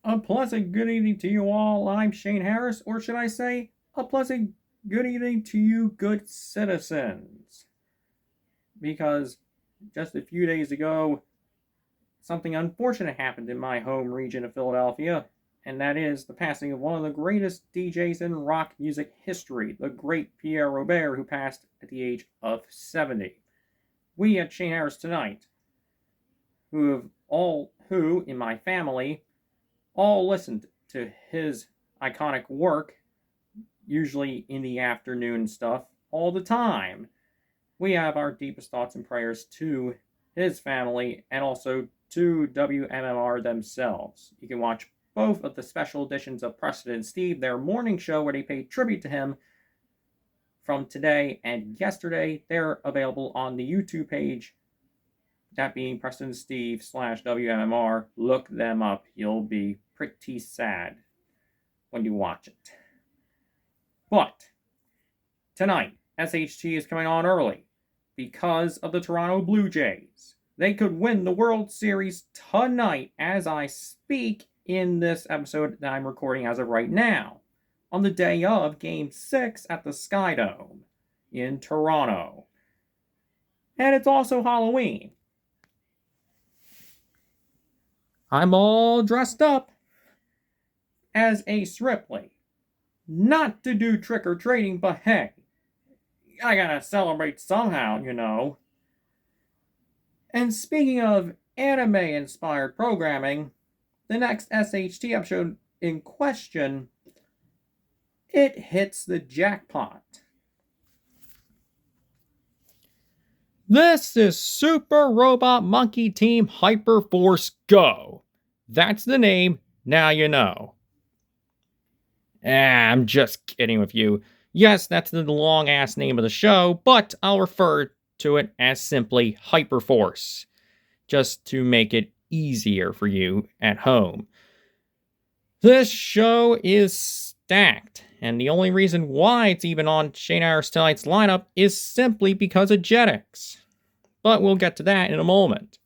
A pleasant good evening to you all. I'm Shane Harris, or should I say, a pleasant good evening to you, good citizens. Because just a few days ago, something unfortunate happened in my home region of Philadelphia, and that is the passing of one of the greatest DJs in rock music history, the great Pierre, who passed at the age of 70. We at Shane Harris Tonight, who in my family, all listened to his iconic work, usually in the afternoon stuff, all the time. We have our deepest thoughts and prayers to his family and also to WMMR themselves. You can watch both of the special editions of Preston and Steve, their morning show where they pay tribute to him from today and yesterday. They're available on the YouTube page, that being Preston and Steve / WMMR. Look them up. You'll be pretty sad when you watch it. But tonight, SHT is coming on early because of the Toronto Blue Jays. They could win the World Series tonight as I speak in this episode that I'm recording as of right now, on the day of Game 6 at the Skydome in Toronto. And it's also Halloween. I'm all dressed up as Ace Ripley. Not to do trick-or-treating, but hey, I gotta celebrate somehow, you know. And speaking of anime-inspired programming, the next SHT episode in question, it hits the jackpot. This is Super Robot Monkey Team Hyperforce Go. That's the name, now you know. I'm just kidding with you. Yes, that's the long-ass name of the show, but I'll refer to it as simply Hyperforce, just to make it easier for you at home. This show is stacked, and the only reason why it's even on Shane Harris Tonight's lineup is simply because of Jetix. But we'll get to that in a moment.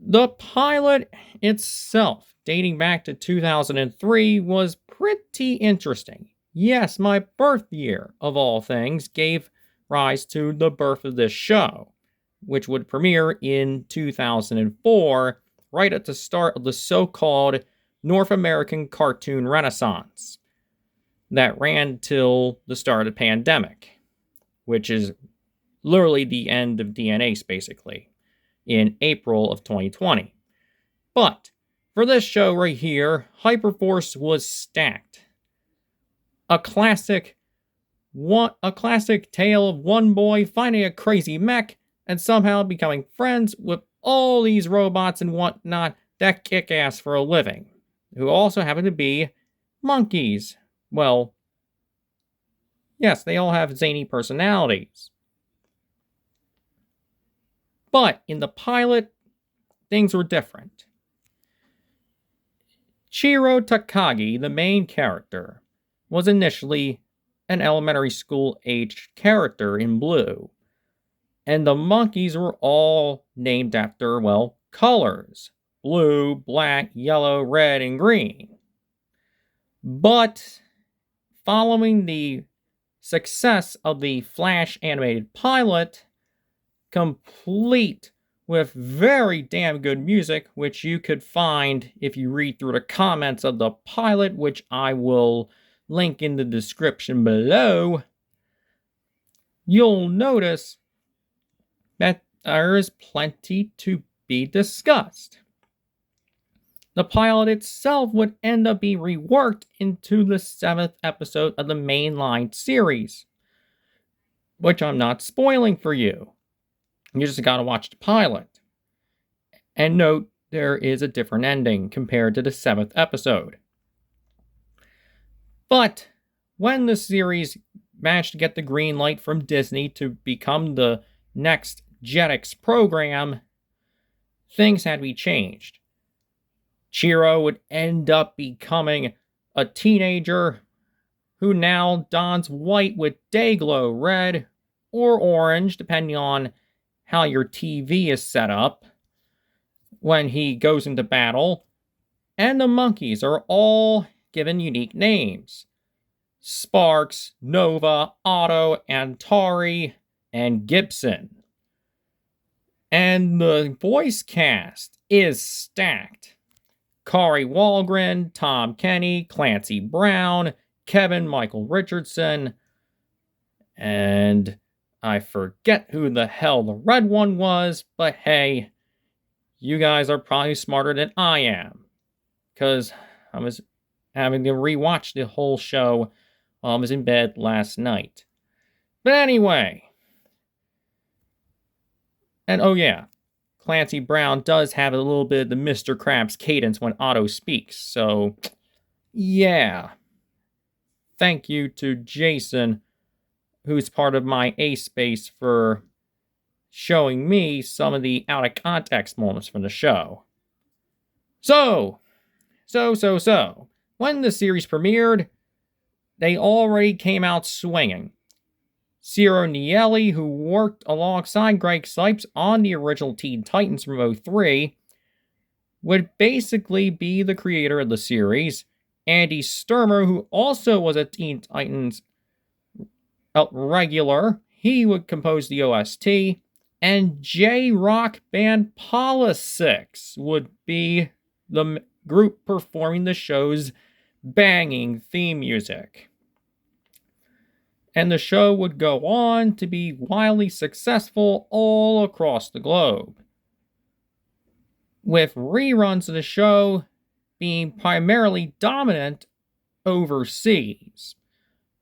The pilot itself, dating back to 2003, was pretty interesting. Yes, my birth year, of all things, gave rise to the birth of this show, which would premiere in 2004, right at the start of the so-called North American cartoon renaissance that ran till the start of the pandemic, which is literally the end of DNA's, basically, in April of 2020. But for this show right here, Hyperforce was stacked. A classic tale of one boy finding a crazy mech and somehow becoming friends with all these robots and whatnot that kick ass for a living, who also happen to be monkeys. Well, yes, they all have zany personalities. But in the pilot, things were different. Chiro Takagi, the main character, was initially an elementary school-aged character in blue. And the monkeys were all named after, well, colors. Blue, black, yellow, red, and green. But following the success of the Flash animated pilot, complete with very damn good music, which you could find if you read through the comments of the pilot, which I will link in the description below, you'll notice that there is plenty to be discussed. The pilot itself would end up being reworked into the 7th episode of the mainline series, which I'm not spoiling for you. You just gotta watch the pilot. And note, there is a different ending compared to the 7th episode. But when the series managed to get the green light from Disney to become the next Jetix program, things had to be changed. Chiro would end up becoming a teenager who now dons white with Dayglow red or orange, depending on how your TV is set up when he goes into battle. and the monkeys are all given unique names. Sparks, Nova, Otto, Antari, and Gibson. And the voice cast is stacked. Kari Walgren, Tom Kenny, Clancy Brown, Kevin Michael Richardson, and I forget who the hell the red one was, but hey, you guys are probably smarter than I am, because I was having to rewatch the whole show while I was in bed last night. But anyway, and oh yeah, Clancy Brown does have a little bit of the Mr. Krabs cadence when Otto speaks, so yeah. Thank you to Jason, who's part of my A Space, for showing me some of the out of context moments from the show. So, when the series premiered, they already came out swinging. Ciro Nieli, who worked alongside Greg Cipes on the original Teen Titans from 03, would basically be the creator of the series. Andy Sturmer, who also was a Teen Titans regular, he would compose the OST. And J-Rock band Politics would be the group performing the show's banging theme music. And the show would go on to be wildly successful all across the globe, with reruns of the show being primarily dominant overseas,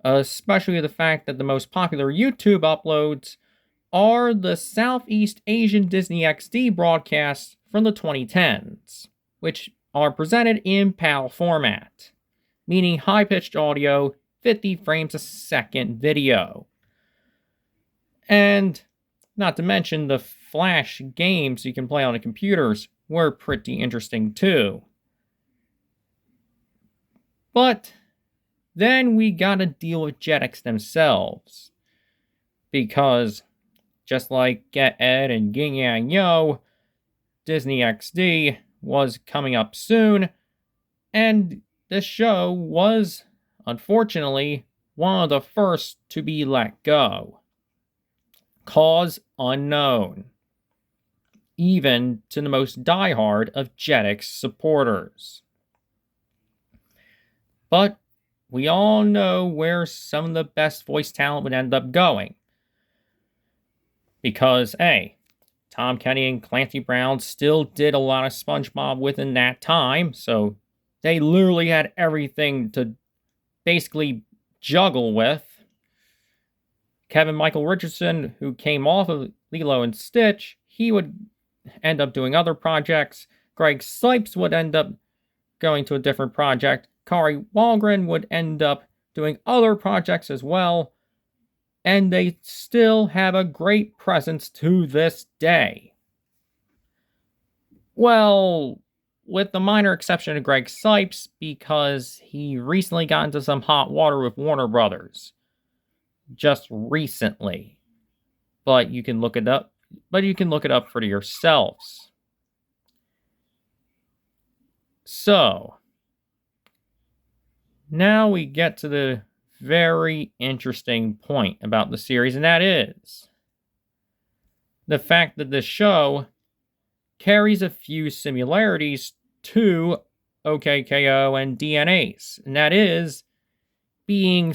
especially the fact that the most popular YouTube uploads are the Southeast Asian Disney XD broadcasts from the 2010s, which are presented in PAL format, meaning high-pitched audio, 50 frames a second video. And not to mention the Flash games you can play on the computers were pretty interesting too. But then we gotta deal with Jetix themselves, because just like Get Ed and Yin Yang Yo, Disney XD was coming up soon, and this show was, unfortunately, one of the first to be let go. Cause unknown, even to the most diehard of Jetix supporters. But we all know where some of the best voice talent would end up going. Because, A, Tom Kenny and Clancy Brown still did a lot of SpongeBob within that time, so they literally had everything to basically juggle with. Kevin Michael Richardson, who came off of Lilo and Stitch, he would end up doing other projects. Greg Cipes would end up going to a different project. Kari Walgren would end up doing other projects as well. And they still have a great presence to this day. Well, with the minor exception of Greg Cipes, because he recently got into some hot water with Warner Brothers. Just recently. But you can look it up. But you can look it up for yourselves. So, now we get to the very interesting point about the series, and that is the fact that the show carries a few similarities to OKKO and DNA's, and that is being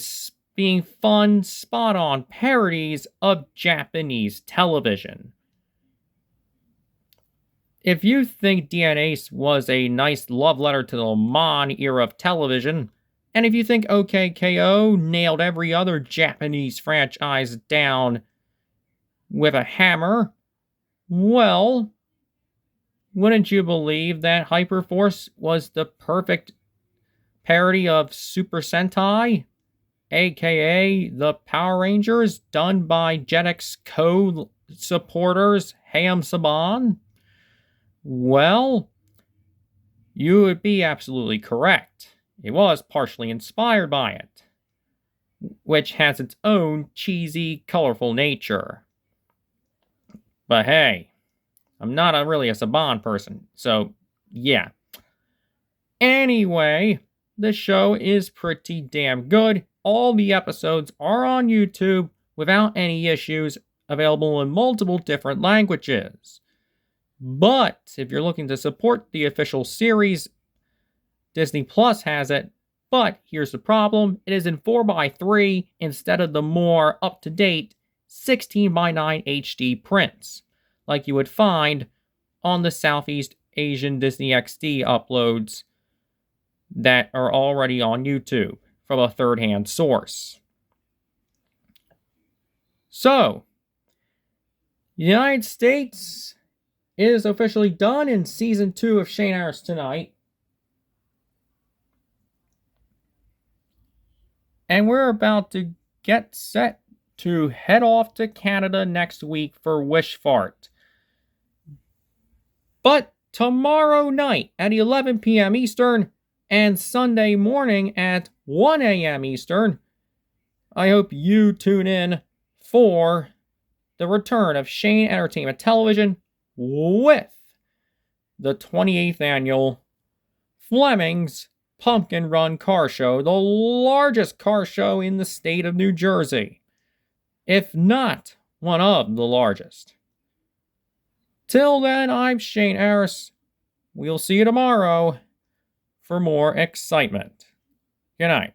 fun, spot-on parodies of Japanese television. If you think DNA's was a nice love letter to the Le Mans era of television, and if you think OKKO nailed every other Japanese franchise down with a hammer, well, wouldn't you believe that Hyperforce was the perfect parody of Super Sentai, aka the Power Rangers, done by Jetix co-supporters Hayam Saban? Well, you would be absolutely correct. It was partially inspired by it, which has its own cheesy, colorful nature. But hey, I'm not really a Saban person, so yeah. Anyway, the show is pretty damn good. All the episodes are on YouTube without any issues, available in multiple different languages. But if you're looking to support the official series, Disney Plus has it. But here's the problem. It is in 4:3 instead of the more up-to-date 16:9 HD prints, like you would find on the Southeast Asian Disney XD uploads that are already on YouTube from a third-hand source. So, the United States is officially done in Season 2 of Shane Harris Tonight. And we're about to get set to head off to Canada next week for Wish Fart. But tomorrow night at 11 p.m. Eastern and Sunday morning at 1 a.m. Eastern, I hope you tune in for the return of Shane Entertainment Television with the 28th annual Fleming's Pumpkin Run Car Show, the largest car show in the state of New Jersey, if not one of the largest. Till then, I'm Shane Harris. We'll see you tomorrow for more excitement. Good night.